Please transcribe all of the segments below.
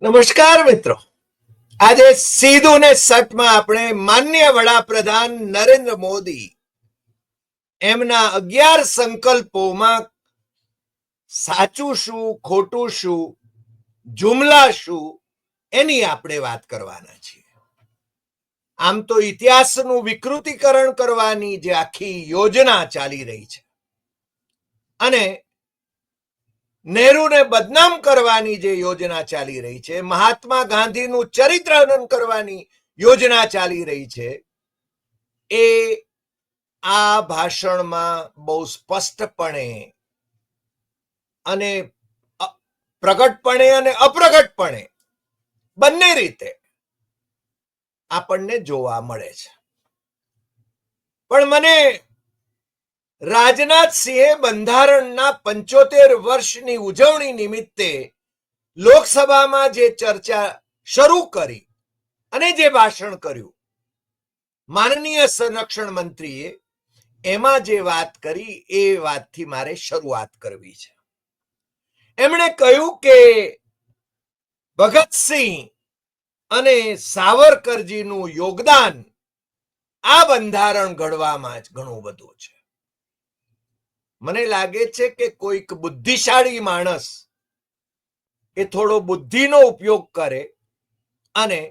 નમસ્કાર મિત્રો, આજે સીધું ને સટમાં આપણે માન્ય વડાપ્રધાન નરેન્દ્ર મોદી એમના 11 સંકલ્પોમાં સાચું શું, ખોટું શું, જુમલા શું એની આપણે વાત કરવાના છીએ. આમ તો ઇતિહાસનું વિકૃતિકરણ કરવાની જે આખી યોજના ચાલી રહી છે અને નહેરુને બદનામ કરવાની જે યોજના ચાલી રહી છે, મહાત્મા ગાંધીનું ચરિત્ર હનન કરવાની યોજના ચાલી રહી છે, એ આ ભાષણમાં બહુ સ્પષ્ટપણે અને પ્રગટપણે અને અપ્રગટપણે બંને રીતે આપણને જોવા મળે છે. પણ મને રાજનાથસિંહે બંધારણના 75 વર્ષની ઉજવણી નિમિત્તે લોકસભામાં જે ચર્ચા શરૂ કરી અને જે ભાષણ કર્યું, માનનીય સંરક્ષણ મંત્રીએ એમાં જે વાત કરી એ વાતથી મારે શરૂઆત કરવી છે. એમણે કહ્યું કે ભગતસિંહ અને સાવરકરજીનું યોગદાન આ બંધારણ ઘડવામાં જ ઘણું બધું છે. મને લાગે છે કે કોઈક બુદ્ધિશાળી માણસ એ થોડો બુદ્ધિનો ઉપયોગ કરે અને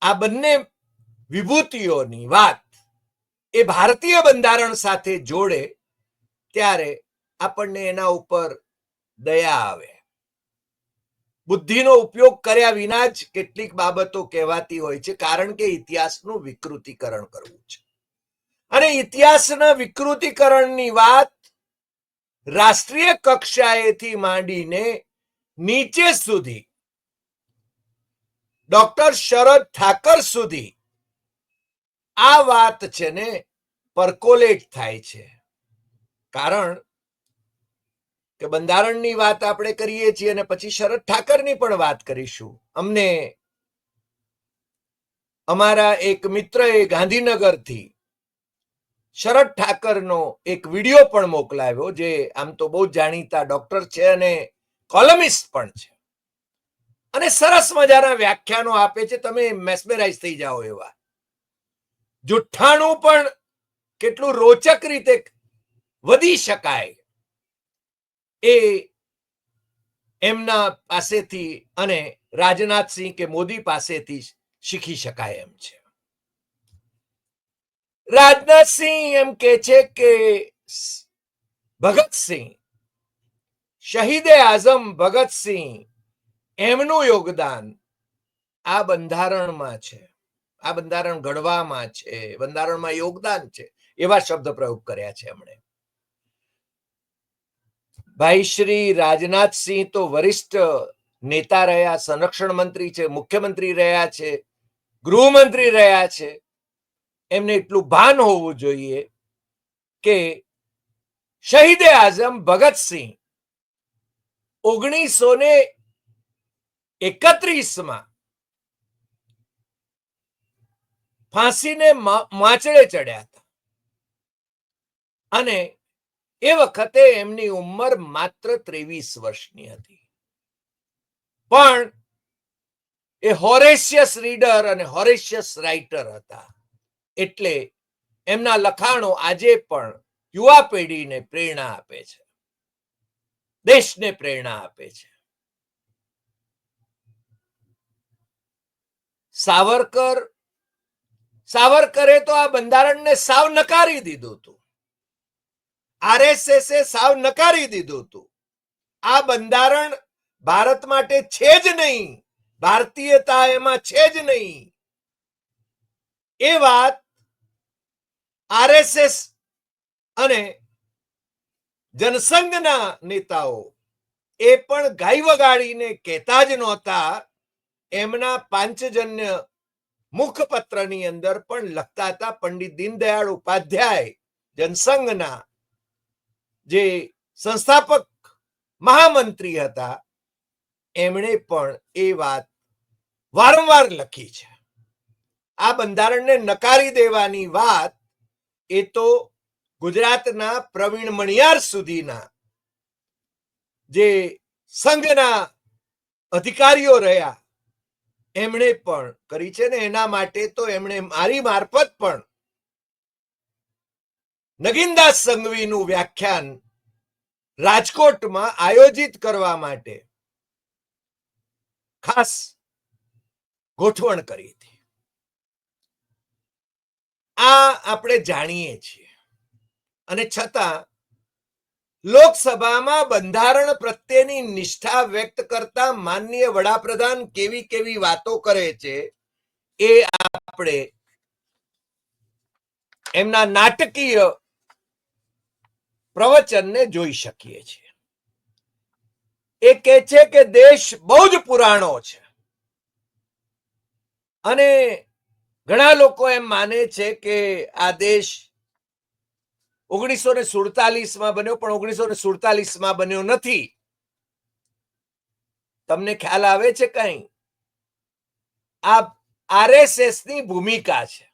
આ બંને વિભૂતિઓની વાત એ ભારતીય બંધારણ સાથે જોડે ત્યારે આપણને એના ઉપર દયા આવે. બુદ્ધિનો ઉપયોગ કર્યા વિના જ કેટલીક બાબતો કહેવાતી હોય છે, કારણ કે ઇતિહાસનું વિકૃતિકરણ કરવું છે. અને ઇતિહાસના વિકૃતિકરણની વાત રાષ્ટ્રીય કક્ષાએથી માંડીને નીચે સુધી ડોક્ટર શરદ ઠાકર સુધી આ વાત છે ને પરકોલેટ થાય છે. કારણ કે બંધારણની વાત આપણે કરીએ છીએ અને પછી શરદ ઠાકરની પણ વાત કરીશું. અમને અમારા એક મિત્રએ ગાંધીનગરથી શરદ ઠાકરનો એક વિડીયો પણ મોકલાવ્યો, જે આમ તો બહુ જાણીતા ડોક્ટર છે અને કોલમિસ્ટ પણ છે અને સરસ મજાના વ્યાખ્યાનો આપે છે. તમે મેસ્મેરાઇઝ થઈ જાઓ એવા. જુઠ્ઠાણું પણ કેટલું રોચક રીતે વધી શકાય એ એમના પાસેથી અને રાજનાથસિંહ કે મોદી પાસેથી શીખી શકાય એમ છે. રાજનાથસિંહ એમ કે છે કે ભગતસિંહ, શહીદે આઝમ ભગતસિંહ, એમનું યોગદાન આ બંધારણમાં છે, આ બંધારણ ઘડવામાં છે, બંધારણમાં યોગદાન છે, એવા શબ્દ પ્રયોગ કર્યા છે એમણે. ભાઈ શ્રી રાજનાથસિંહ તો વરિષ્ઠ નેતા રહ્યા, સંરક્ષણ મંત્રી છે, મુખ્યમંત્રી રહ્યા છે, ગૃહમંત્રી રહ્યા છે. એમને એટલું ભાન હોવું જોઈએ કે શહીદે આઝમ ભગતસિંહ 1931માં ફાંસીને માચડે ચડ્યા હતા અને એ વખતે એમની ઉંમર માત્ર 23 વર્ષની હતી. પણ એ હોરેશિયસ રીડર અને હોરેશિયસ રાઇટર હતા, એટલે એમના લખાણો આજે પણ યુવા પેઢીને પ્રેરણા આપે છે, દેશને પ્રેરણા આપે છે. સાવરકરે તો આ બંધારણને સાવ નકારી દીધું હતું. આરએસએસે સાવ નકારી દીધું હતું. આ બંધારણ ભારત માટે છે જ નહીં, ભારતીયતા એમાં છે જ નહીં. એ વાત આરએસએસ અને જનસંઘના નેતાઓ એ પણ ગાઈ વગાડીને કહેતા જ નહોતા. એમના પાંચજન્ય મુખપત્રની અંદર પણ લખતા હતા. પંડિત દીનદયાળ ઉપાધ્યાય, જનસંઘના જે સંસ્થાપક મહામંત્રી હતા, એમણે પણ એ વાત વારંવાર લખી છે. આ બંધારણને નકારી દેવાની વાત એ તો ગુજરાતના પ્રવીણ મણિયાર સુધીના જે સંઘના અધિકારીઓ રહ્યા એમણે પણ કરી છે ને એના માટે તો એમણે મારી મારફત પણ નગીનદાસ સંઘવીનું વ્યાખ્યાન રાજકોટમાં આયોજિત કરવા માટે ખાસ ગોઠવણ કરી હતી. આ આપણે જાણીએ છીએ અને છતાં લોકસભામાં બંધારણ પ્રત્યેની નિષ્ઠા વ્યક્ત કરતા માનનીય વડાપ્રધાન કેવી કેવી વાતો કરે છે એ આપણે એમના નાટકીય પ્રવચનને જોઈ શકીએ છીએ. એ કહે છે કે દેશ બહુ જ પુરાણો છે અને ઘણા લોકો એમ માને છે કે આ દેશ 1947માં બન્યો, પણ 1947માં બન્યો નથી. તમને ખ્યાલ આવે છે કઈ? આ આરએસએસ ની ભૂમિકા છે.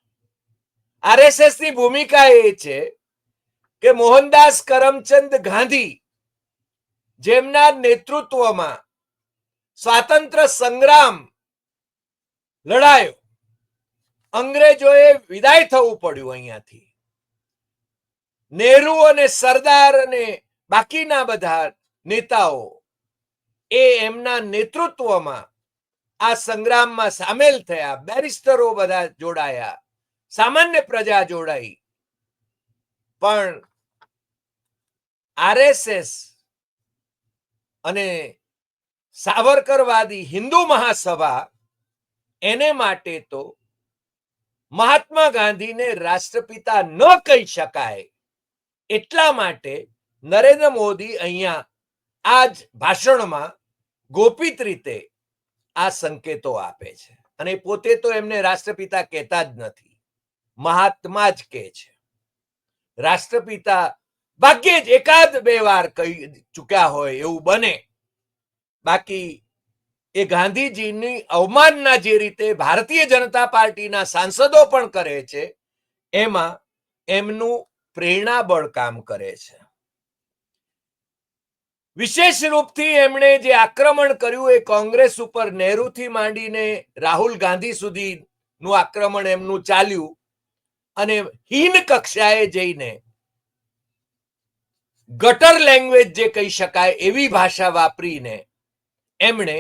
આરએસએસ ની ભૂમિકા એ છે કે મોહનદાસ કરમચંદ ગાંધી જેમના નેતૃત્વમાં સ્વાતંત્ર્ય સંગ્રામ લડાયો, અંગ્રેજોએ વિદાય થવું પડ્યું અહીંયાથી. નહેરુ અને સરદાર અને બાકીના બધા નેતાઓ એ એમના નેતૃત્વમાં આ સંગ્રામમાં સામેલ થયા. બેરિસ્ટરો બધા જોડાયા, સામાન્ય પ્રજા જોડાઈ. પણ આરએસએસ અને સાવરકરવાદી હિન્દુ મહાસભા એને માટે તો મહાત્મા ગાંધીને રાષ્ટ્રપિતા ન કહી શકાય. એટલા માટે નરેન્દ્ર મોદી અહીંયા આ જ ભાષણમાં ગોપિત રીતે આ સંકેતો આપે છે અને પોતે તો એમને રાષ્ટ્રપિતા કહેતા જ નથી, મહાત્મા જ કહે છે. રાષ્ટ્રપિતા ભાગ્યે જ એકાદ બે વાર કહી ચૂક્યા હોય એવું બને. બાકી એ ગાંધીજીની અવમાનના જે રીતે ભારતીય જનતા પાર્ટીના સાંસદો પણ કરે છે એમાં એમનું પ્રેરણાબળ કામ કરે છે. વિશેષ રૂપથી એમણે જે આક્રમણ કર્યું એ કોંગ્રેસ ઉપર નહેરુથી માંડીને રાહુલ ગાંધી સુધીનું આક્રમણ એમનું ચાલ્યું અને હીન કક્ષાએ જઈને ગટર લેંગ્વેજ જે કહી શકાય એવી ભાષા વાપરીને એમણે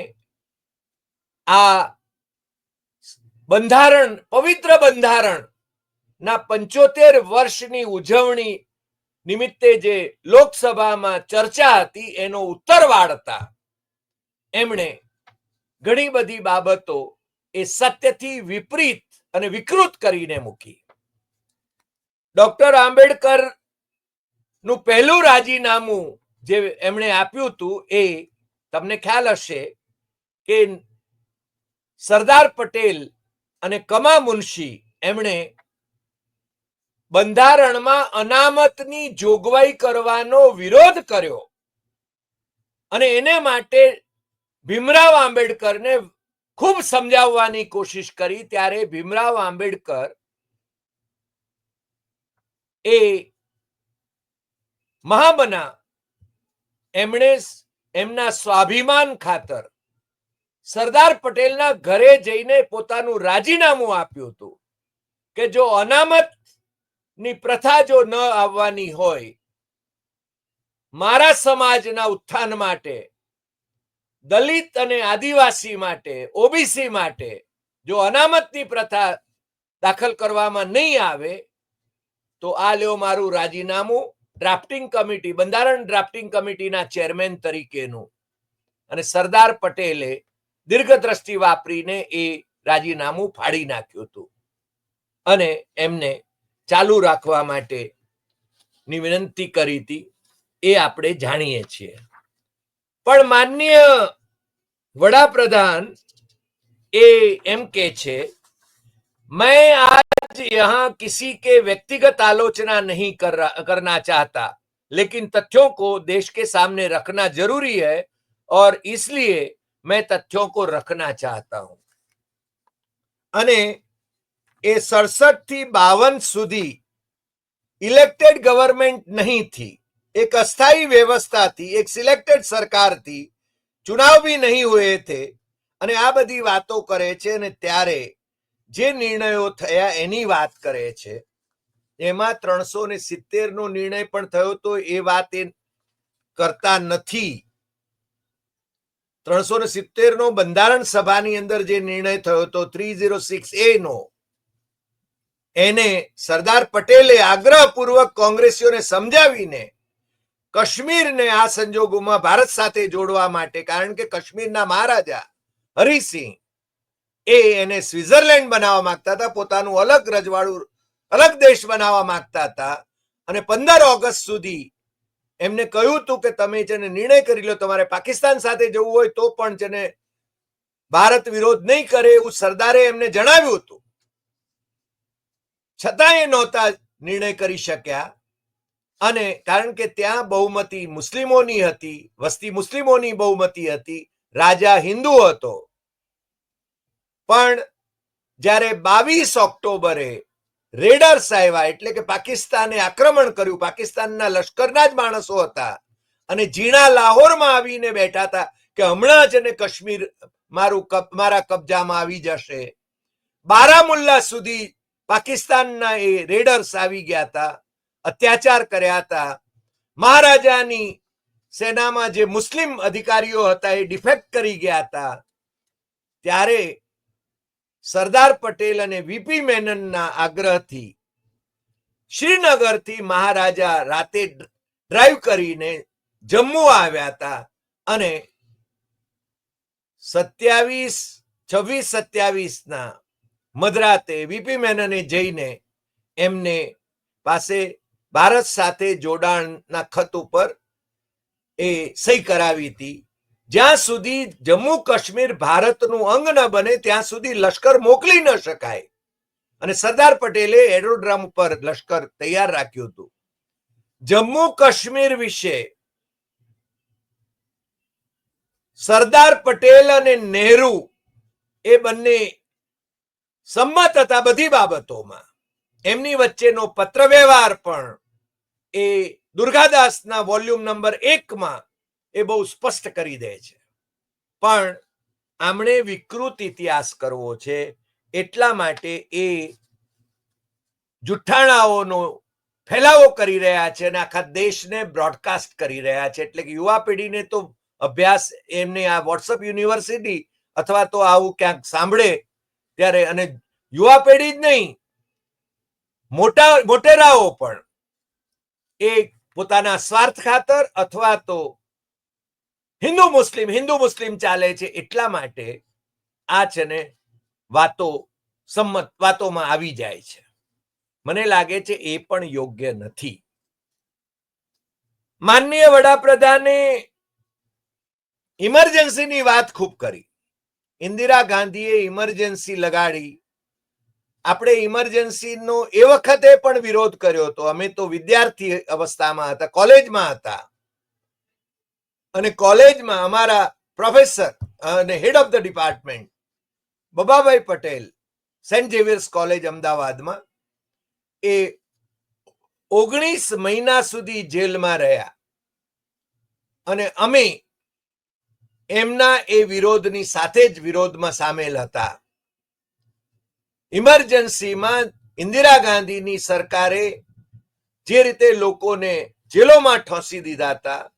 આ બંધારણ, પવિત્ર બંધારણ ના 75 વર્ષની ઉજવણી નિમિત્તે જે લોકસભામાં ચર્ચા હતી એનો ઉત્તર વાળતા એમણે ઘણી બધી બાબતો એ સત્યથી વિપરીત અને વિકૃત કરીને મૂકી. ડોક્ટર આંબેડકર નું પહેલું રાજીનામું જે એમણે આપ્યું હતું એ તમને ખ્યાલ હશે કે સરદાર પટેલ અને કમા મુનશી એમણે બંધારણમાં અનામતની જોગવાઈ કરવાનો વિરોધ કર્યો અને એને માટે ભીમરાવ આંબેડકરને ખૂબ સમજાવવાની કોશિશ કરી. ત્યારે ભીમરાવ આંબેડકર એ મહામના એમણે એમના સ્વાભિમાન ખાતર સરદાર પટેલના ઘરે જઈને પોતાનું રાજીનામું આપ્યું હતું કે જો અનામત ની પ્રથા જો ન આવવાની હોય, મારા સમાજના ઉત્થાન માટે, દલિત અને આદિવાસી માટે, ઓબીસી માટે જો અનામતની પ્રથા દાખલ કરવામાં નહીં આવે તો આ લ્યો મારું રાજીનામું ડ્રાફ્ટિંગ કમિટી, બંધારણ ડ્રાફ્ટિંગ કમિટીના ચેરમેન તરીકેનું. અને સરદાર પટેલે દીર્ઘદ્રષ્ટિ વાપરીને એ રાજીનામું ફાડી નાખ્યું હતું અને એમને ચાલુ રાખવા માટે ની વિનંતી કરી હતી એ આપણે જાણીએ છીએ. પણ માનનીય વડાપ્રધાન એ એમ કે છે, मैं आज यहाँ किसी के व्यक्तिगत आलोचना नहीं करना चाहता, लेकिन तथ्यों को देश के सामने रखना जरूरी है और इसलिए मैं तथ्यों को रखना चाहता हूं. અને એ 67 થી 52 સુધી ઇલેક્ટેડ ગવર્મેન્ટ નહીં થી, એક અસ્થાયી વ્યવસ્થા થી, એક સિલેક્ટેડ સરકાર થી चुनाव भी नहीं हुए थे અને આ બધી વાતો કરે છે અને ત્યારે જે નિર્ણયો થયા એની વાત કરે છે. એમાં 370 નો નિર્ણય પણ થયો તો એ વાત એ કરતા નથી. 370 નો બંધારણ સભાની અંદર જે નિર્ણય થયો હતો 306A નો, એને સરદાર પટેલે આગ્રહપૂર્વક કોંગ્રેસીઓને સમજાવીને કાશ્મીરને આ સંજોગોમાં ભારત સાથે જોડવા માટે, કારણ કે કાશ્મીરના મહારાજા હરિસિંહ એને સ્વિટ્ઝરલેન્ડ બનાવવા માંગતા હતા, પોતાનું અલગ રજવાડું અલગ દેશ બનાવવા માંગતા હતા અને 15 ઓગસ્ટ સુધી એમને કહ્યું હતું કે તમે જેને નિર્ણય કરી લો, તમારે પાકિસ્તાન સાથે જવું હોય તો પણ જેને ભારત વિરોધ નહીં કરે એવું સરદારે એમને જણાવ્યું હતું. છતાં એ નહોતા નિર્ણય કરી શક્યા અને કારણ કે ત્યાં બહુમતી મુસ્લિમોની હતી, વસ્તી મુસ્લિમોની બહુમતી હતી, રાજા હિન્દુ હતો. પણ જ્યારે 22 ઓક્ટોબરે રેડર્સ આવ્યા, એટલે કે પાકિસ્તાને આક્રમણ કર્યું, પાકિસ્તાનના લશ્કરના જ માણસો હતા અને ઝીણા લાહોરમાં આવીને બેઠા હતા કે હમણાં જ એને કાશ્મીર મારા કબજામાં આવી જશે. બારામુલ્લા સુધી પાકિસ્તાનના એ રેડર્સ આવી ગયા હતા, અત્યાચાર કર્યા હતા. મહારાજાની સેનામાં જે મુસ્લિમ અધિકારીઓ હતા એ ડિફેક્ટ કરી ગયા હતા. ત્યારે સરદાર પટેલ અને વીપી મેનનના આગ્રહથી શ્રીનગરથી મહારાજા રાતે ડ્રાઈવ કરીને જમ્મુ આવ્યા હતા અને 26-27 ના મધરાતે વીપી મેનને જઈને એમને પાસે ભારત સાથે જોડાણના ખત ઉપર એ સહી કરાવી હતી. જ્યાં સુધી જમ્મુ કાશ્મીર ભારતનું અંગ ન બને ત્યાં સુધી લશ્કર મોકલી ન શકાય અને સરદાર પટેલે એરોડ્રોમ પર લશ્કર તૈયાર રાખ્યું હતું. જમ્મુ કાશ્મીર વિશે સરદાર પટેલ અને નહેરુ એ બંને સંમત હતા બધી બાબતોમાં. એમની વચ્ચેનો પત્ર વ્યવહાર પણ એ દુર્ગાદાસના વોલ્યુમ નંબર 1 એ બહુ સ્પષ્ટ કરી દે છે. પણ આમણે વિકૃત ઇતિહાસ કરવો છે એટલા માટે એ જુઠ્ઠાણાઓનો ફેલાવો કરી રહ્યા છે અને આખા દેશને બ્રોડકાસ્ટ કરી રહ્યા છે. એટલે કે યુવા પેઢીને તો અભ્યાસ એમને આ વોટ્સઅપ યુનિવર્સિટી અથવા તો આવું ક્યાંક સાંભળે ત્યારે, અને યુવા પેઢી જ નહીં, મોટેરાઓ પણ એ પોતાના સ્વાર્થ ખાતર અથવા તો હિન્દુ મુસ્લિમ ચાલે છે એટલા માટે આ છે ને વાતોમાં આવી જાય છે. મને લાગે છે એ પણ યોગ્ય નથી. માનનીય વડાપ્રધાને ઇમરજન્સીની વાત ખૂબ કરી. ઇન્દિરા ગાંધીએ ઇમરજન્સી લગાડી. આપણે ઇમરજન્સીનો એ વખતે પણ વિરોધ કર્યો હતો. અમે તો વિદ્યાર્થી અવસ્થામાં હતા, કોલેજમાં હતા અને કોલેજમાં અમારા પ્રોફેસર અને head of the department Bababhai Patel, saint Xavier's college અમદાવાદમાં, એ 19 મહિના સુધી જેલમાં રહ્યા અને અમે એમના એ વિરોધની સાથે જ વિરોધમાં સામેલ હતા. ઇમરજન્સીમાં ઇન્દિરા ગાંધીની સરકારે જે રીતે લોકોને જેલોમાં ઠોસી દીધા હતા,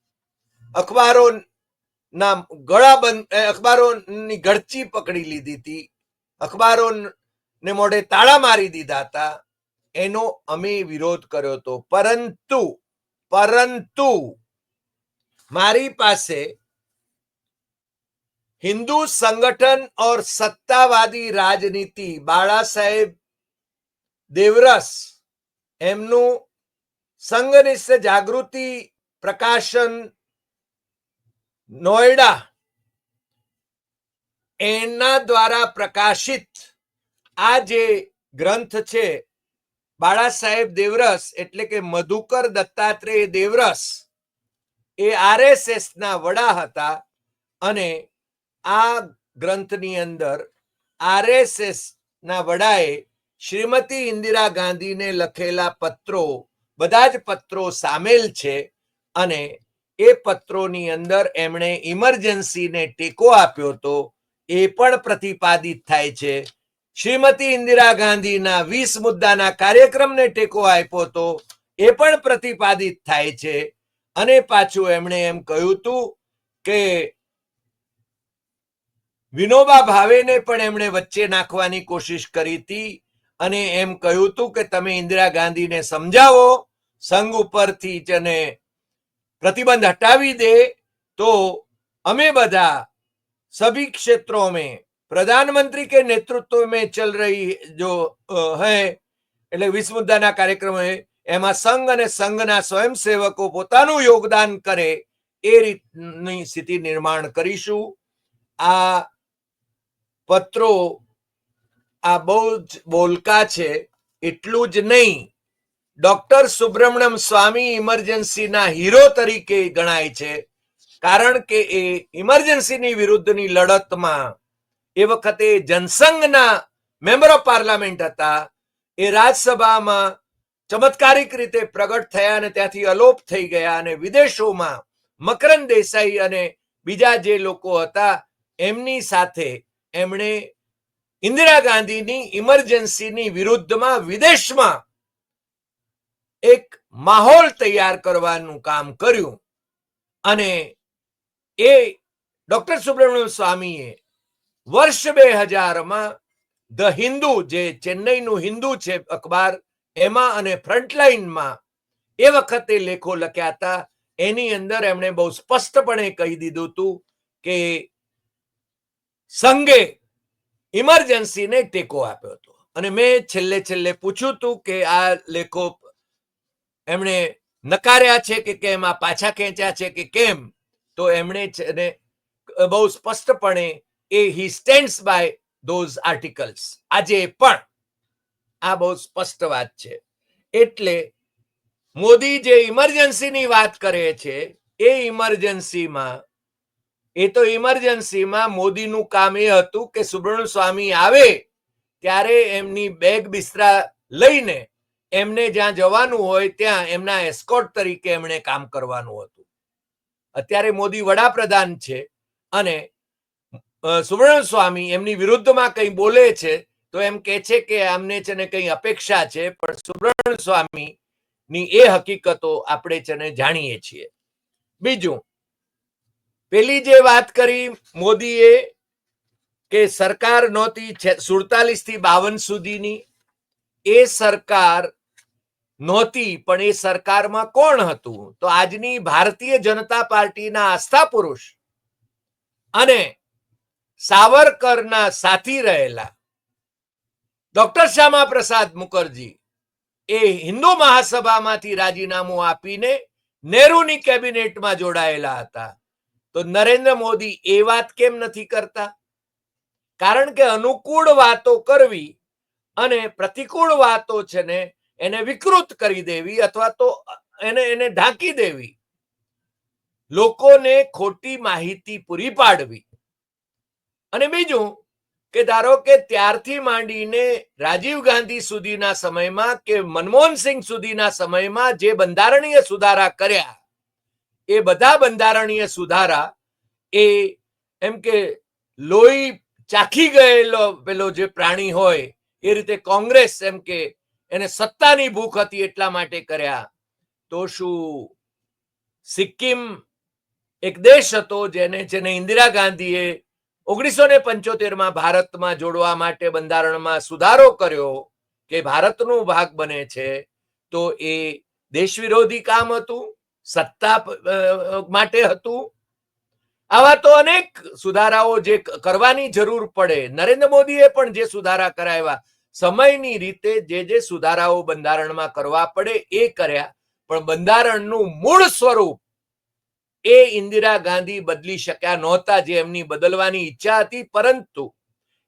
અખબારોની ગળચી પકડી લીધી હતી, અખબારોને મોઢે તાળા મારી દીધા હતા, એનો અમે વિરોધ કર્યો હતો. પરંતુ મારી પાસે हिंदू संगठन और सत्तावादी राजनीति बाळा साहेब देवरस एमनु संघनिष्ठ जागृति प्रकाशन नोएडा एना द्वारा प्रकाशित आ जे ग्रंथ छे बाळा साहेब देवरस एटले के मधुकर दत्तात्रेय देवरस ए आरएसएस ना वडा हता अने આ ગ્રંથની અંદર આરએસએસ ના વડાએ શ્રીમતી ઇન્દિરા ગાંધીને લખેલા પત્રો, બધા જ પત્રો સામેલ છે અને એ પત્રોની અંદર એમણે ઇમરજન્સીને ટેકો આપ્યો હતો એ પણ પ્રતિપાદિત થાય છે. શ્રીમતી ઇન્દિરા ગાંધીના 20 મુદ્દાના કાર્યક્રમને ટેકો આપ્યો હતો એ પણ પ્રતિપાદિત થાય છે. અને પાછું એમણે એમ કહ્યું હતું કે વિનોબા ભાવેને પણ એમણે વચ્ચે નાખવાની કોશિશ કરી હતી અને એમ કહ્યું હતું કે તમે ઇન્દિરા ગાંધીને સમજાવો સંઘ ઉપરથી જને प्रतिबंध हटावी दे तो हमें बधा सभी क्षेत्रों में प्रधानमंत्री के नेतृत्व में चल रही जो है એટલે 20 મુદ્દાના કાર્યક્રમ એમાં સંઘ અને સંઘના સ્વયંસેવકો પોતાનું યોગદાન કરે એ રીતની સ્થિતિ નિર્માણ કરીશું. આ પત્રો આ બહુ જ બોલકા છે. એટલું જ નહીં, ડોક્ટર સુબ્રમણ્યમ સ્વામી ઇમરજન્સીના હીરો તરીકે ગણાય છે, કારણ કે એ ઇમરજન્સીની વિરુદ્ધની લડતમાં એ વખતે જનસંઘના મેમ્બર ઓફ પાર્લામેન્ટ હતા. એ રાજ્યસભામાં ચમત્કારિક રીતે પ્રગટ થયા અને ત્યાંથી અલોપ થઈ ગયા અને વિદેશોમાં મકરંદ દેસાઈ અને બીજા જે લોકો હતા એમની સાથે એમણે ઇન્દિરા ગાંધીની ઇમરજન્સીની વિરુદ્ધમાં વિદેશમાં એક માહોલ તૈયાર કરવાનું કામ કર્યું. અને એ ડોક્ટર સુબ્રમણ્યમ સ્વામીએ વર્ષ 2000માં ધ હિન્દુ, જે ચેન્નઈનું હિન્દુ છે અખબાર, એમાં અને ફ્રન્ટલાઇનમાં એ વખતે લેખો લખ્યા હતા. એની અંદર એમણે બહુ સ્પષ્ટપણે કહી દીધું હતું કે સંઘે ઇમરજન્સીને ટેકો આપ્યો હતો. અને મેં છેલ્લે પૂછ્યું હતું કે આ લેખો એમણે નકાર્યા છે કે કેમ, આ પાછા ખેંચ્યા છે કે કેમ, તો એમણે બહુ સ્પષ્ટપણે he stands by those articles. આજે પણ આ બહુ સ્પષ્ટ વાત છે. એટલે મોદી જે ઇમરજન્સીની વાત કરે છે એ ઇમરજન્સીમાં મોદીનું કામ એ હતું કે સુબ્રમણ્યમ સ્વામી આવે ત્યારે એમની બેગ બિસ્તરા લઈને એમને જ્યાં જવાનું હોય ત્યાં એમના એસ્કોર્ટ તરીકે એમણે કામ કરવાનું હતું. અત્યારે મોદી વડાપ્રધાન છે અને સુબ્રમણ્યમ સ્વામી એમની વિરુદ્ધમાં કંઈ બોલે છે તો એમ કે છે કે આમને છે ને કંઈ અપેક્ષા છે, પણ સુબ્રમણ્યમ સ્વામીની એ હકીકતો આપણે છે ને જાણીએ છીએ. બીજું, પેલી જે વાત કરી મોદીએ કે સરકાર નહોતી 47 થી 52 સુધીની, એ સરકાર નહોતી, પણ એ સરકારમાં કોણ હતું? તો આજની ભારતીય જનતા પાર્ટીના આસ્થા પુરુષ અને સાવરકરના સાથી રહેલા ડોક્ટર શ્યામા પ્રસાદ મુખર્જી એ હિન્દુ મહાસભામાંથી રાજીનામું આપીને નહેરુની કેબિનેટમાં જોડાયેલા હતા. તો નરેન્દ્ર મોદી એ વાત કેમ નથી કરતા? કારણ કે અનુકૂળ વાતો કરવી અને પ્રતિકૂળ વાતો છે ને એને વિકૃત કરી દેવી અથવા તો એને ઢાંકી દેવી, લોકોને ખોટી માહિતી પૂરી પાડવી. અને બીજું કે ધારો કે ત્યારથી માંડીને રાજીવ ગાંધી સુધીના સમયમાં કે મનમોહનસિંહ સુધીના સમયમાં જે બંધારણીય સુધારા કર્યા એ બધા બંધારણીય સુધારા એ એમ કે લોહી ચાખી ગયેલો પેલો જે પ્રાણી હોય એ રીતે કોંગ્રેસ એમ કે એને સત્તાની ભૂખ હતી એટલા માટે કર્યા. તો શું સિક્કિમ એક દેશ હતો જેને ઇન્દિરા ગાંધીએ 1975માં ભારતમાં જોડવા માટે બંધારણમાં સુધારો કર્યો કે ભારતનો ભાગ બને છે, તો એ દેશ વિરોધી કામ હતું, સત્તા માટે હતું. આવા તો અનેક સુધારાઓ જે કરવાની જરૂર પડે. નરેન્દ્ર મોદીએ પણ જે સુધારા કરાવ્યા સમયની રીતે જે સુધારાઓ બંધારણમાં કરવા પડે એ કર્યા, પણ બંધારણનું મૂળ સ્વરૂપ એ ઇન્દિરા ગાંધી બદલી શક્યા નહોતા, જે એમની બદલવાની ઈચ્છા હતી. પરંતુ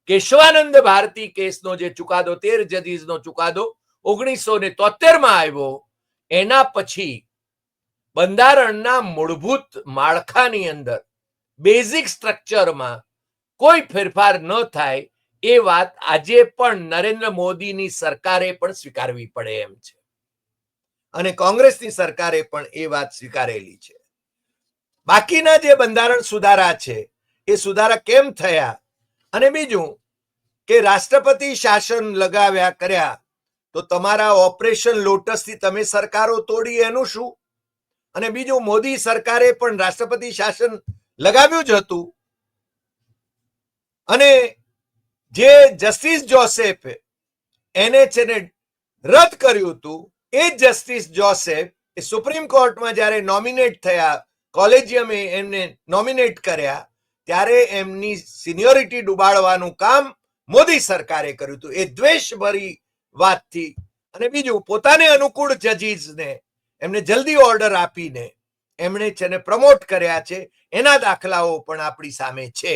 કેશવાનંદ ભારતી કેસનો જે ચુકાદો 13 જજીસનો ચુકાદો 1973માં આવ્યો, એના પછી બંધારણના મૂળભૂત માળખાની અંદર બેઝિક સ્ટ્રક્ચરમાં કોઈ ફેરફાર ન થાય એ વાત આજે પણ નરેન્દ્ર મોદીની સરકારે પણ સ્વીકારવી પડે એમ છે અને કોંગ્રેસની સરકારે પણ એ વાત સ્વીકારેલી છે. બાકીના જે બંધારણ સુધારા છે એ સુધારા કેમ થયા, અને બીજું કે રાષ્ટ્રપતિ શાસન લગાવ્યા કર્યા તો તમારા ઓપરેશન લોટસ થી તમે સરકારો તોડી એનું શું? અને બીજું, મોદી સરકારે પણ રાષ્ટ્રપતિ શાસન લગાવ્યું જ હતું, અને જે જસ્ટિસ જોસેફ એને છે ને રદ કર્યું હતું, એ જસ્ટિસ જોસેફ એ સુપ્રીમ કોર્ટમાં જ્યારે નોમિનેટ થયા, કોલેજિયમે એમને નોમિનેટ કર્યા, ત્યારે એમની સિનિયોરિટી ડુબાડવાનું કામ મોદી સરકારે કર્યું હતું, એ દ્વેષભરી વાતથી. અને બીજું, પોતાને અનુકૂળ જજીસને એમને જલ્દી ઓર્ડર આપીને એમણે છે ને પ્રમોટ કર્યા છે, એના દાખલાઓ પણ આપણી સામે છે.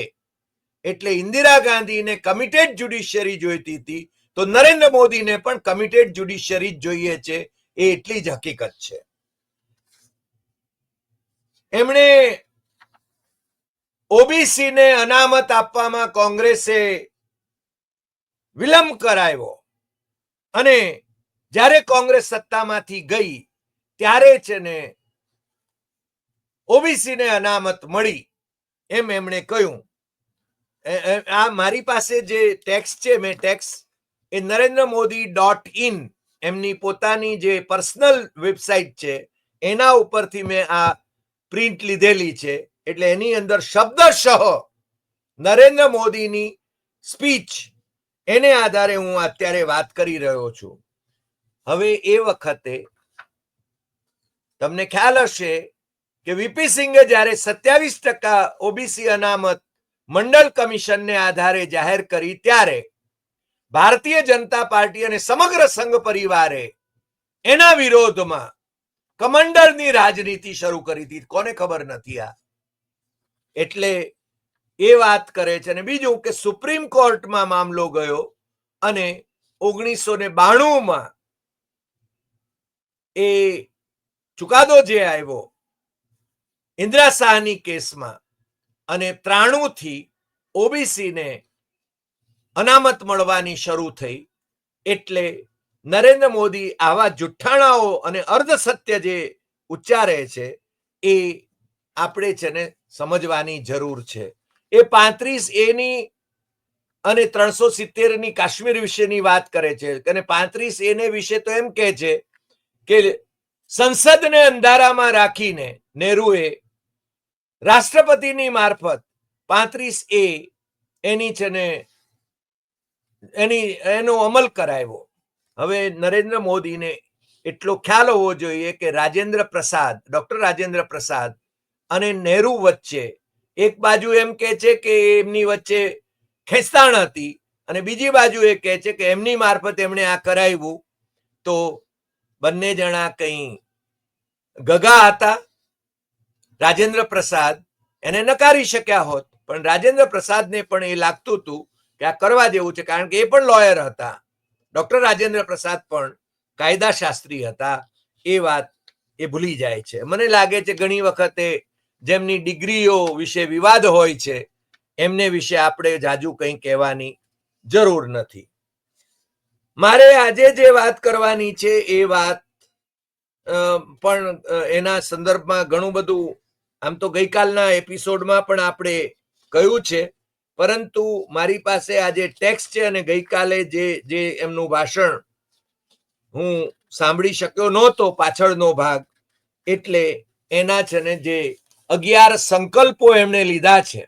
એટલે ઇન્દિરા ગાંધીને કમિટેડ જ્યુડિશિયરી જોઈતી હતી, તો નરેન્દ્ર મોદીને પણ કમિટેડ જ્યુડિશિયરી જોઈએ છે, એ એટલી જ હકીકત છે. એમણે ઓબીસી ને અનામત આપવામાં કોંગ્રેસે વિલંબ કરાવ્યો, અને જ્યારે કોંગ્રેસ સત્તામાંથી ગઈ ત્યારે છે ને ઓબીસી ને અનામત મળી એમ એમણે કહ્યું. આ મારી પાસે જે ટેક્સ્ટ છે, મેં ટેક્સ્ટ એ NarendraModi.in એમની પોતાની જે પર્સનલ વેબસાઇટ છે એના ઉપરથી મેં આ પ્રિન્ટ લીધેલી છે. એટલે એની અંદર શબ્દશઃ નરેન્દ્ર મોદીની સ્પીચ એને આધારે હું અત્યારે વાત કરી રહ્યો છું. હવે એ વખતે તમને ખ્યાલ હશે કે વીપી સિંઘે જ્યારે 27% ઓબીસી અનામત મંડળ કમિશનને આધારે જાહેર કરી, ત્યારે ભારતીય જનતા પાર્ટી અને સમગ્ર સંઘ પરિવારે એના વિરોધમાં કમંડળની રાજનીતિ શરૂ કરી હતી. કોને ખબર નથી આ? એટલે એ વાત કરે છે. અને બીજું કે સુપ્રીમ કોર્ટમાં મામલો ગયો, અને 1992માં એ ચુકાદો જે આવ્યો ઇન્દિરા શાહની કેસમાં, અને 93 થી ઓબીસી ને અનામત મળવાની શરૂ થઈ. એટલે નરેન્દ્ર મોદી આવા જુઠ્ઠાણાઓ અને અર્ધસત્ય જે ઉચ્ચારે છે એ આપણે છે ને સમજવાની જરૂર છે. એ 35A ની અને 370 ની કાશ્મીર વિશેની વાત કરે છે, અને 35A ને વિશે તો એમ કહે છે કે સંસદને અંધારામાં રાખીને નહેરુએ રાષ્ટ્રપતિની મારફત 35A એની છે ને એનો અમલ કરાવ્યો. હવે નરેન્દ્ર મોદીને એટલો ખ્યાલ હોવો જોઈએ કે ડોક્ટર રાજેન્દ્ર પ્રસાદ અને નહેરુ વચ્ચે એક બાજુ એમ કે છે કે એમની વચ્ચે ખેંચતાણ હતી, અને બીજી બાજુ એ કહે છે કે એમની મારફત એમણે આ કરાવ્યું. તો બંને જણા કંઈ ગગા હતા. રાજેન્દ્ર પ્રસાદ એને નકારી શક્યા હોત, પણ રાજેન્દ્ર પ્રસાદને પણ એ લાગતું હતું કે આ કરવા જેવું છે, કારણ કે એ પણ લોયર હતા. ડોક્ટર રાજેન્દ્ર પ્રસાદ પણ કાયદાશાસ્ત્રી હતા. એ વાત એ ભૂલી જાય છે. મને લાગે છે ઘણી વખતે જેમની ડિગ્રીઓ વિશે વિવાદ હોય છે એમને વિશે આપણે જાજુ કંઈ કહેવાની જરૂર નથી. મારે આજે જે વાત કરવાની છે એ વાત પણ એના સંદર્ભમાં ઘણું બધું, આમ તો ગઈકાલના એપિસોડમાં પણ આપણે કહ્યું છે, પરંતુ મારી પાસે આજે ટેક્સ્ટ છે, અને ગઈકાલે જે એમનું ભાષણ હું સાંભળી શક્યો નહોતો, પાછળનો ભાગ, એટલે એના છે ને જે 11 સંકલ્પો એમણે લીધા છે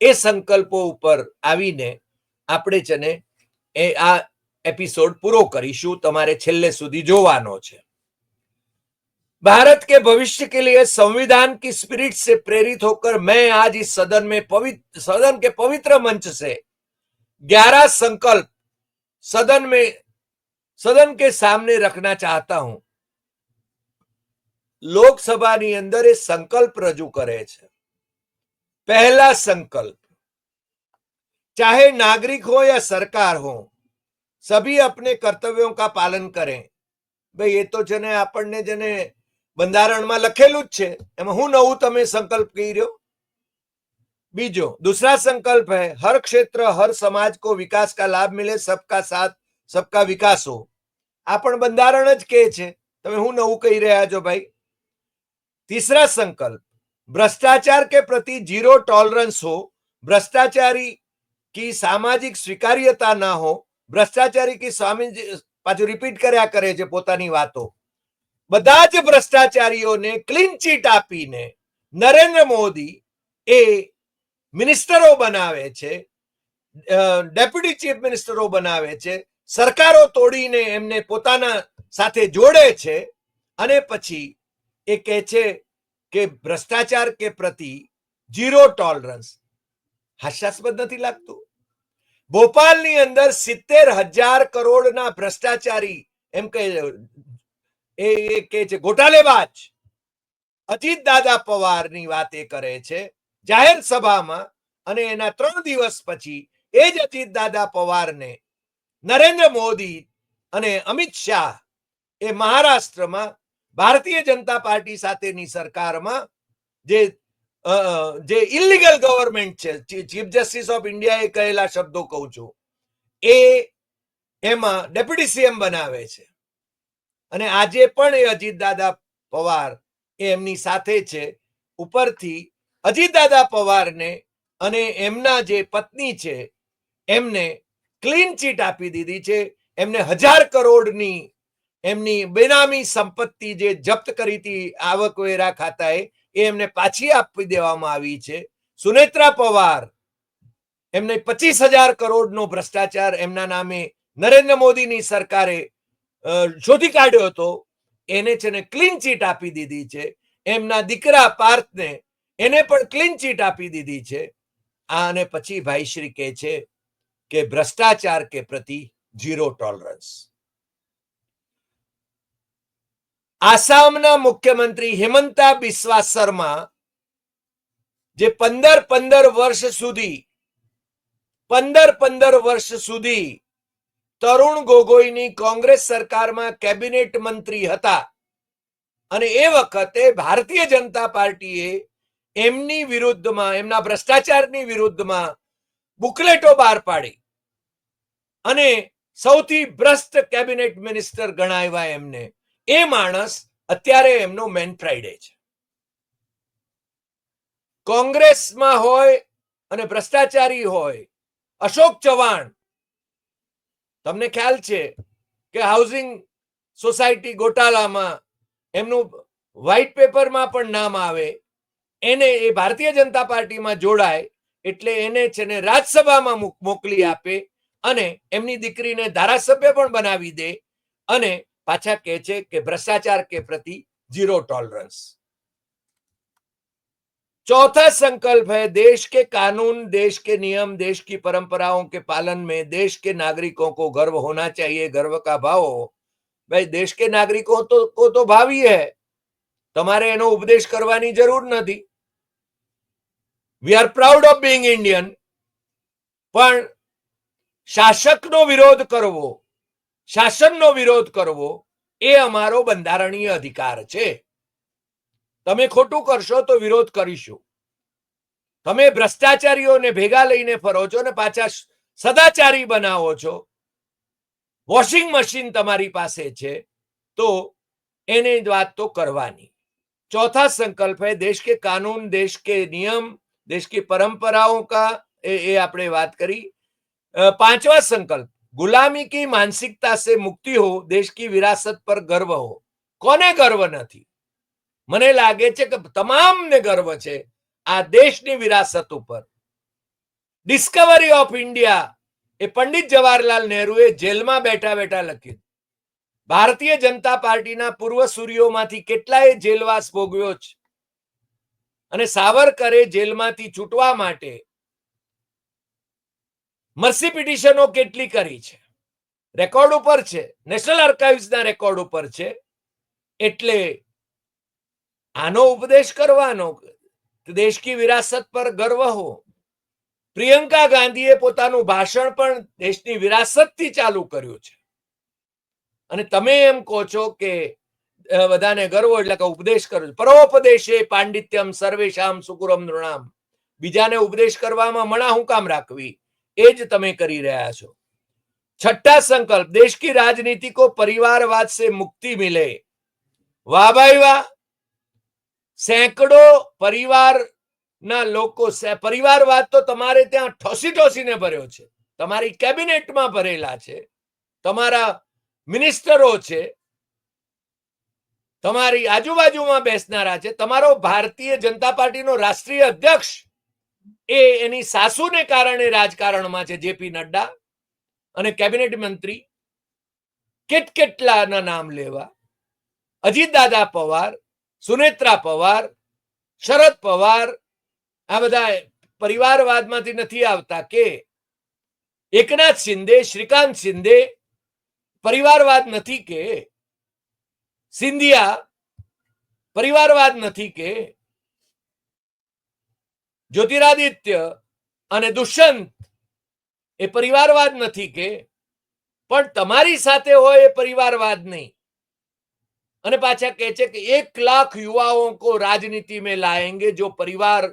એ સંકલ્પો ઉપર આવીને આપણે છે ને એ આ એપિસોડ પૂરો કરીશું. તમારે છેલ્લે સુધી જોવાનો છે. भारत के भविष्य के लिए संविधान की स्पिरिट से प्रेरित होकर मैं आज इस सदन के पवित्र मंच से 11 संकल्प सदन के सामने रखना चाहता हूं. लोकसभा ની અંદર એ संकल्प रजू करे छे. पहला संकल्प, चाहे नागरिक हो या सरकार हो, सभी अपने कर्तव्यों का पालन करें. भाई ये तो जने આપણને જને બંધારણમાં લખેલું જ છે, એમાં હું નવું તમે સંકલ્પ કહી રહ્યો? બીજો, दूसरा संकल्प है हर क्षेत्र हर समाज को विकास का लाभ मिले, सबका साथ सबका विकास हो. આ પણ બંધારણ જ કહે છે, તમે હું નવું કહી રહ્યા છો ભાઈ? तीसरा संकल्प, भ्रष्टाचार के प्रति जीरो टॉलरेंस हो, भ्रष्टाचारी की सामाजिक स्वीकार्यता ना हो, भ्रष्टाचारी की पाછું રિપીટ કર્યા કરે છે પોતાની વાતો. બધા જ ભ્રષ્ટાચારીઓને ક્લીન ચીટ આપીને નરેન્દ્ર મોદી એ મિનિસ્ટરો બનાવે છે, ડેપ્યુટી ચીફ મિનિસ્ટરો બનાવે છે, સરકારો તોડીને એમને પોતાના સાથે જોડે છે અને પછી એ કહે છે કે ભ્રષ્ટાચાર કે પ્રતિ જીરો ટોલરન્સ. હાસ્યાસ્પદ નથી લાગતું? ભોપાલની અંદર 70,000 કરોડના ભ્રષ્ટાચારી એમ કહે છે ગોટાલેબાજ અજીત દાદા પવારની વાત એ કરે છે જાહેર સભામાં, અને એના 3 દિવસ પછી એ જ અજીત દાદા પવારને નરેન્દ્ર મોદી અને અમિત શાહ એ મહારાષ્ટ્રમાં ભારતીય જનતા પાર્ટી સાથેની સરકારમાં જે ઇલીગલ ગવર્મેન્ટ છે, ચીફ જસ્ટિસ ઓફ ઇન્ડિયાએ કહેલા શબ્દો કહું છું, એ એમાં ડેપ્યુટી સીએમ બનાવે છે. અને આજે પણ એ અજીત દાદા પવાર એ એમની સાથે છે. ઉપરથી અજીત દાદા પવારને અને એમના જે પત્ની છે એમને ક્લીન ચીટ આપી દીધી છે. એમને 1000 કરોડની એમની બેનામી સંપત્તિ જે જપ્ત કરી હતી આવકવેરા ખાતાએ, એ એમને પાછી આપી દેવામાં આવી છે. સુનેત્રા પવાર એમને 25,000 કરોડનો ભ્રષ્ટાચાર એમના નામે નરેન્દ્ર મોદીની સરકારે શોધી કાઢ્યો હતો, એને છે ને ક્લીન ચીટ આપી દીધી છે. એમના દીકરા પાર્થને એને પણ ક્લીન ચીટ આપી દીધી છે. અને પછી ભાઈશ્રી કહે છે કે ભ્રષ્ટાચાર કે પ્રતિ જીરો ટોલરન્સ. આસામના મુખ્યમંત્રી હિમંતા બિસ્વા શર્મા જે 15 વર્ષ સુધી તરુણ ગોગોઈની કોંગ્રેસ સરકારમાં કેબિનેટ મંત્રી હતા, અને એ વખતે ભારતીય જનતા પાર્ટીએ એમની વિરુદ્ધમાં, એમના ભ્રષ્ટાચારની વિરુદ્ધમાં બુકલેટો બહાર પાડી અને સૌથી ભ્રષ્ટ કેબિનેટ મિનિસ્ટર ગણાવ્યા એમને. એ માણસ અત્યારે એમનો મેન ફ્રાઈડે છે. કોંગ્રેસમાં હોય અને ભ્રષ્ટાચારી હોય અશોક ચવાણ, તમને ખ્યાલ છે કે હાઉસિંગ સોસાયટી ગોટાલામાં એમનું વ્હાઇટ પેપરમાં પણ નામ આવે, એને એ ભારતીય જનતા પાર્ટીમાં જોડાય એટલે એને છે ને રાજ્યસભામાં મોકલી આપે અને એમની દીકરીને ધારાસભ્ય પણ બનાવી દે અને પાછા કહે છે કે ભ્રષ્ટાચાર કે પ્રતિ जीरो टॉलरेंस. चौथा संकल्प है देश के कानून, देश के नियम, देश की परंपराओं के पालन में देश के नागरिकों को गर्व होना चाहिए, गर्व का भाव हो. भाई देश के नागरिकों को तो भाव ही है, તમારે એનો ઉપદેશ કરવાની જરૂર નથી. We are proud of being Indian. પણ શાસકનો વિરોધ કરવો, શાસનનો વિરોધ કરવો એ અમારો બંધારણીય અધિકાર છે. તમે ખોટું કરશો તો વિરોધ કરીશું. તમે ભ્રષ્ટાચારીઓને ભેગા લઈને ફરો છો ને પાછા સદાચારી બનાવો છો. વોશિંગ મશીન તમારી પાસે છે તો એની વાત તો કરવાની. चौथा संकल्प है देश के कानून, देश के नियम, देश की परंपराओं का ये आपने बात करी. पांचवा संकल्प गुलामी की मानसिकता से मुक्ति हो, देश की विरासत पर गर्व हो. कोने गर्व નથી? મને લાગે છે કે તમામને ગર્વ છે આ દેશની વિરાસત ઉપર. ડિસ્કવરી ઓફ ઇન્ડિયા એ પંડિત જવાહરલાલ નહેરુએ જેલમાં બેઠા બેઠા લખ્યું. ભારતીય જનતા પાર્ટીના પૂર્વ સૂર્યોમાંથી કેટલાય જેલવાસ ભોગવ્યો છે અને સાવરકરે જેલમાંથી છૂટવા માટે મર્સી પિટિશનો કેટલી કરી છે, રેકોર્ડ ઉપર છે, નેશનલ આર્કાઇવ્સના રેકોર્ડ ઉપર છે. એટલે આનો ઉપદેશ કરવાનો, દેશ की विरासत पर गर्व हो. પ્રિયંકા ગાંધીએ પોતાનું ભાષણ પણ દેશની વિરાસતથી ચાલુ કર્યું છે અને તમે એમ કહો છો કે બધાને ગર્વ એટલે કે ઉપદેશ કરો. પરોપદેશે પાંડિત્યમ સર્વેશામ સુકુરમ નૃણામ. બીજાને ઉપદેશ કરવામાં મણા હું કામ રાખવી, એ જ તમે કરી રહ્યા છો. छठा संकल्प देश की राजनीति को परिवारवाद से मुक्ति मिले. वाह भाई वाह. સેંકડો પરિવારના લોકો, પરિવારવાદ તો તમારે ત્યાં ઠોસી ઠોસીને ભર્યો છે, તમારી કેબિનેટમાં ભરેલા છે, તમારા મિનિસ્ટરો છે, તમારી આજુબાજુમાં બેસનારા છે. તમારો ભારતીય જનતા પાર્ટીનો રાષ્ટ્રીય અધ્યક્ષ એ એની સાસુને કારણે રાજકારણમાં છે, જેપી નડ્ડા, અને કેબિનેટ મંત્રી કેટલાના નામ લેવા, અજીતદાદા પવાર, સુનેત્રા પવાર, શરદ પવાર, આ બધા પરિવારવાદમાંથી નથી આવતા કે એકનાથ શિંદે, શ્રીકાંત શિંદે પરિવારવાદ નથી કે સિંધિયા પરિવારવાદ નથી કે જ્યોતિરાદિત્ય અને દુષ્યંત એ પરિવારવાદ નથી કે? પણ તમારી સાથે હોય એ પરિવારવાદ નહીં. અને પાછા કહે છે કે 1 लाख युवाओं को राजनीति में लाएंगे जो परिवार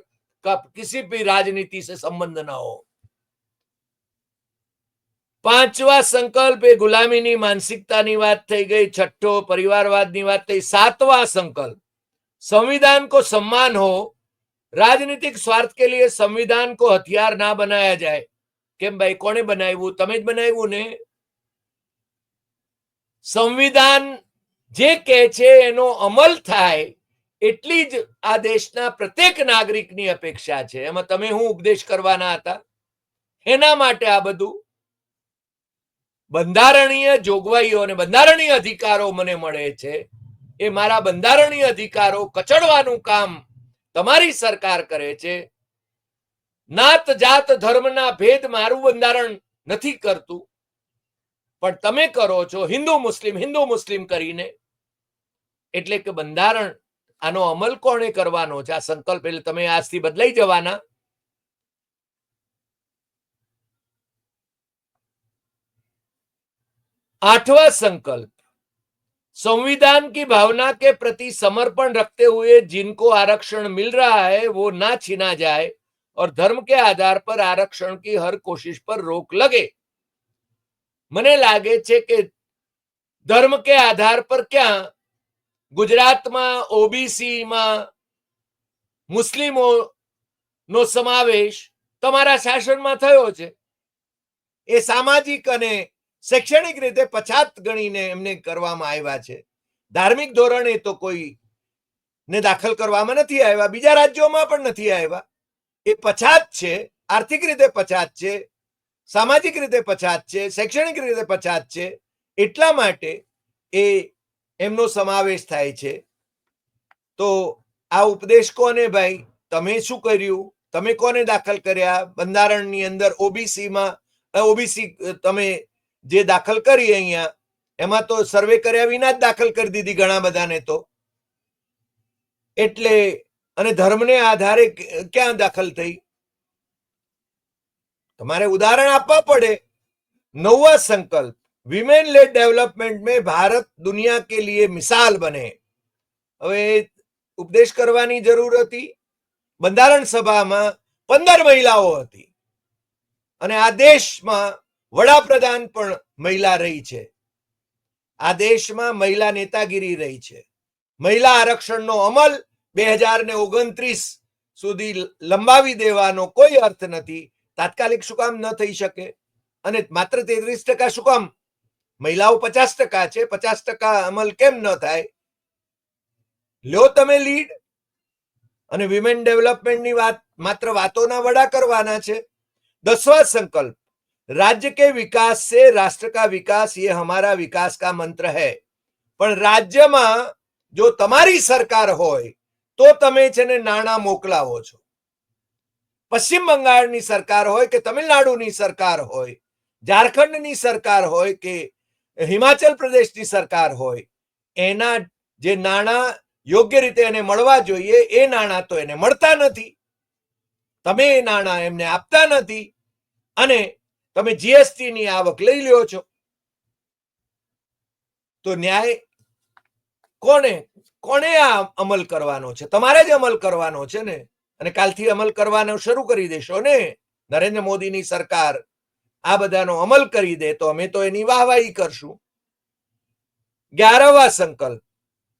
का किसी भी राजनीति से संबंध ना हो. 5वां संकल्प એ ગુલામીની માનસિકતાની વાત થઈ ગઈ. 6ठो પરિવારવાદની વાત થઈ. 7वां संकल्प संविधान को सम्मान हो, राजनीतिक स्वार्थ के लिए संविधान को हथियार ना बनाया जाए. કેમ ભાઈ, કોણે બનાવ્યું? તમે જ બનાવ્યું ને. સંવિધાન જે કહે છે એનો અમલ થાય એટલી જ આ દેશના પ્રત્યેક નાગરિકની અપેક્ષા છે. એમાં તમે હું ઉપદેશ કરવાના હતા? એના માટે આ બધું બંધારણીય જોગવાઈઓ અને બંધારણીય અધિકારો મને મળે છે. એ મારા બંધારણીય અધિકારો કચડવાનું કામ તમારી સરકાર કરે છે. નાત જાત ધર્મના ભેદ મારું બંધારણ નથી કરતું, પણ તમે કરો છો હિન્દુ મુસ્લિમ કરીને. એટલે કે બંધારણ, આનો અમલ કોણે કરવાનો છે? આ સંકલ્પ એટલે તમે આજથી બદલાઈ જવાના. आठवां संकल्प संविधान की भावना के प्रति समर्पण रखते हुए जिनको आरक्षण मिल रहा है वो ना छीना जाए और धर्म के आधार पर आरक्षण की हर कोशिश पर रोक लगे. મને લાગે છે કે ધર્મ કે આધાર પર ક્યાં ગુજરાતમાં ઓબીસીમાં મુસ્લિમોનો સમાવેશ તમારા શાસનમાં થયો છે. એ સામાજિક અને શૈક્ષણિક રીતે પછાત ગણીને એમને કરવામાં આવ્યા છે. ધાર્મિક ધોરણે તો કોઈને દાખલ કરવામાં નથી આવ્યા, બીજા રાજ્યોમાં પણ નથી આવ્યા. એ પછાત છે, આર્થિક રીતે પછાત છે, સામાજિક રીતે પછાત છે, શૈક્ષણિક રીતે પછાત છે. એટલા માટે એ એમનો સમાવેશ થાય છે. તો આ ઉપદેશ કોને ભાઈ? તમે શું કર્યું? તમે કોને દાખલ કર્યા બંધારણની અંદર? ઓબીસી તમે જે દાખલ કરી અહીંયા, એમાં તો સર્વે કર્યા વિના જ દાખલ કરી દીધી ઘણા બધાને તો. એટલે અને ધર્મને આધારે ક્યાં દાખલ થઈ? તમારે ઉદાહરણ આપવા પડે. 9वां संकल्प विमेन लेड डेवलपमेंट में भारत दुनिया के लिए मिसाल बने. હવે ઉપદેશ કરવાની જરૂર હતી. બંધારણ સભામાં 15 મહિલાઓ હતી અને આ દેશમાં વડાપ્રધાન પણ મહિલા રહી છે. આ દેશમાં મહિલા નેતાગીરી રહી છે. મહિલા આરક્ષણનો અમલ 2029 સુધી લંબાવી દેવાનો કોઈ અર્થ નથી. તાત્કાલિક શું કામ ન થઈ શકે? અને માત્ર 33% શું કામ? મહિલાઓ 50% છે, 50% અમલ કેમ ન થાય? લ્યો તમે લીડ. અને વિમેન ડેવલપમેન્ટની વાત માત્ર વાતોના વડા કરવાના છે. 10वां संकल्प राज्य के विकास से राष्ट्र का विकास ये हमारा विकास का मंत्र है. પણ રાજ્યમાં જો તમારી સરકાર હોય તો તમે છે ને નાણાં મોકલાવો છો. પશ્ચિમ બંગાળની સરકાર હોય કે તમિલનાડુની સરકાર હોય, ઝારખંડની સરકાર હોય કે હિમાચલ પ્રદેશની સરકાર હોય, એના જે નાણાં યોગ્ય રીતે એને મળવા જોઈએ એ નાણાં તો એને મળતા નથી. તમે એ નાણાં એમને આપતા નથી અને તમે જીએસટી ની આવક લઈ લ્યો છો. તો ન્યાય કોને આ અમલ કરવાનો છે? તમારે જ અમલ કરવાનો છે ને. અને કાલથી અમલ કરવાનો શરૂ કરી દેશો ને. નરેન્દ્ર મોદીની સરકાર આ બધાનો અમલ કરી દે તો અમે તો એની વાહવાહી કરશું. 11वां સંકલ્પ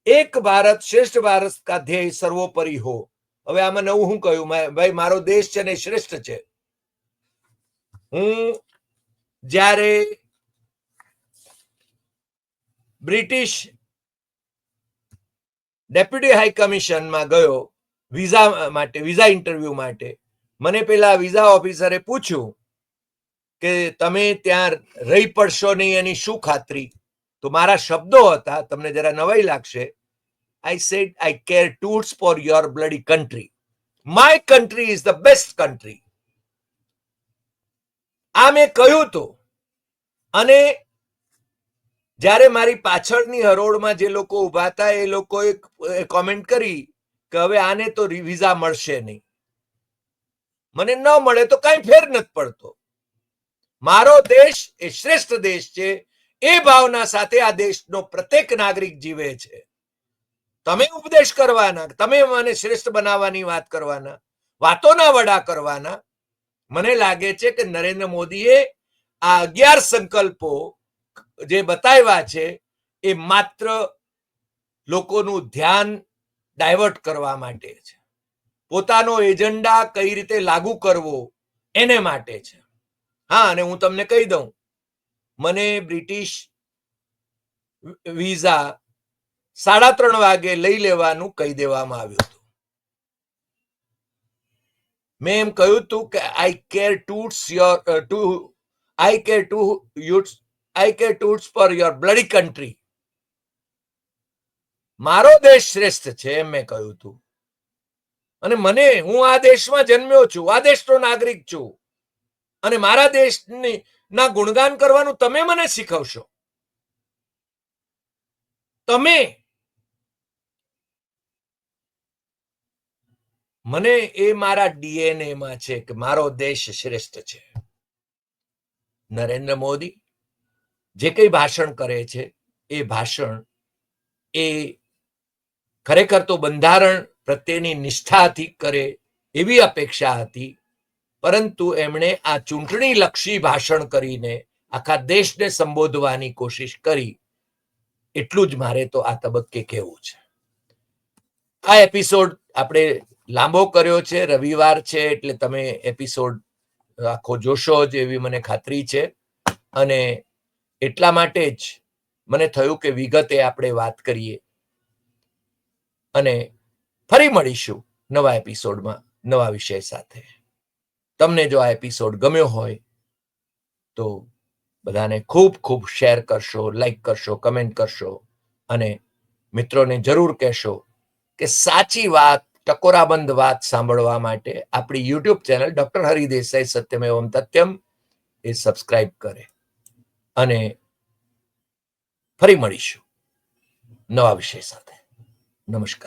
એક ભારત શ્રેષ્ઠ ભારત કા ધ્યેય સર્વોપરી હો. હવે આમાં નવું હું કહ્યું, ભાઈ મારો દેશ છે ને શ્રેષ્ઠ છે. હું જ્યારે બ્રિટિશ ડેપ્યુટી હાઈ કમિશનમાં ગયો વિઝા ઇન્ટરવ્યુ માટે, મને પેલા વિઝા ઓફિસરે પૂછ્યું કે તમે ત્યાં રહી પડશો નહીં એની શું ખાતરી? તો મારા શબ્દો હતા, તમને જરા નવાઈ લાગશે. I said, I care toots for your bloody country. My country is the best country. આ મેં કહ્યું તો. અને જ્યારે મારી પાછળની હરોળમાં જે લોકો ઉભા હતા એ લોકોએ કોમેન્ટ કરી કે હવે આને તો વિઝા મળશે નહીં. મને ન મળે તો કઈ ફેર નથી પડતો. મારો દેશ એ શ્રેષ્ઠ દેશ છે, એ ભાવના સાથે આ દેશનો પ્રત્યેક નાગરિક જીવે છે. તમે ઉપદેશ કરવાના, તમે મને શ્રેષ્ઠ બનાવવાની વાત કરવાના, વાતોના વડા કરવાના. મને લાગે છે કે નરેન્દ્ર મોદીએ આ 11 સંકલ્પો જે બતાવ્યા છે એ માત્ર લોકોનું ધ્યાન ડાયવર્ટ કરવા માટે છે. પોતાનો એજન્ડા કઈ રીતે લાગુ કરવો એને માટે છે. હા, અને હું તમને કહી દઉં, મને બ્રિટિશ વિઝા 3:30 વાગે લઈ લેવાનું કહી દેવામાં આવ્યું હતું. મેં એમ કહ્યું હતું કે I care two hoots for your bloody country. મારો દેશ શ્રેષ્ઠ છે એમ મેં કહ્યું હતું. અને હું આ દેશમાં જન્મ્યો છું, આ દેશનો નાગરિક છું, અને મારા દેશની ના ગુણગાન કરવાનું તમે મને શીખવશો? તમે મને એ મારા ડીએનએ માં છે કે મારો દેશ શ્રેષ્ઠ છે. નરેન્દ્ર મોદી જે કઈ ભાષણ કરે છે એ ભાષણ એ ખરેખર તો બંધારણ પ્રત્યેની નિષ્ઠાથી કરે એવી અપેક્ષા હતી, પરંતુ એમણે આ ચૂંટણી લક્ષી ભાષણ કરીને આખા દેશને સંબોધવાની કોશિશ કરી. એટલું જ મારે તો આ તબક્કે કહેવું છે. આ એપિસોડ આપણે લાંબો કર્યો છે, રવિવાર છે એટલે તમે એપિસોડ આખો જોશો જ એવી મને ખાતરી છે. અને એટલા માટે જ મને થયું કે વિગતે આપણે વાત કરીએ. અને ફરી મળીશું નવા એપિસોડમાં નવા વિષય સાથે. તમને જો આ એપિસોડ ગમ્યો હોય તો બધાને ખૂબ ખૂબ શેર કરશો, લાઈક કરશો, કમેન્ટ કરશો, અને મિત્રોને જરૂર કહેશો કે સાચી વાત, ટકોરાબંધ વાત સાંભળવા માટે આપણી YouTube channel doctor Hari Desai Satyamevam Tathyam એ સબસ્ક્રાઇબ કરે. અને ફરી મળીશું નવા વિષય સાથે. નમસ્કાર.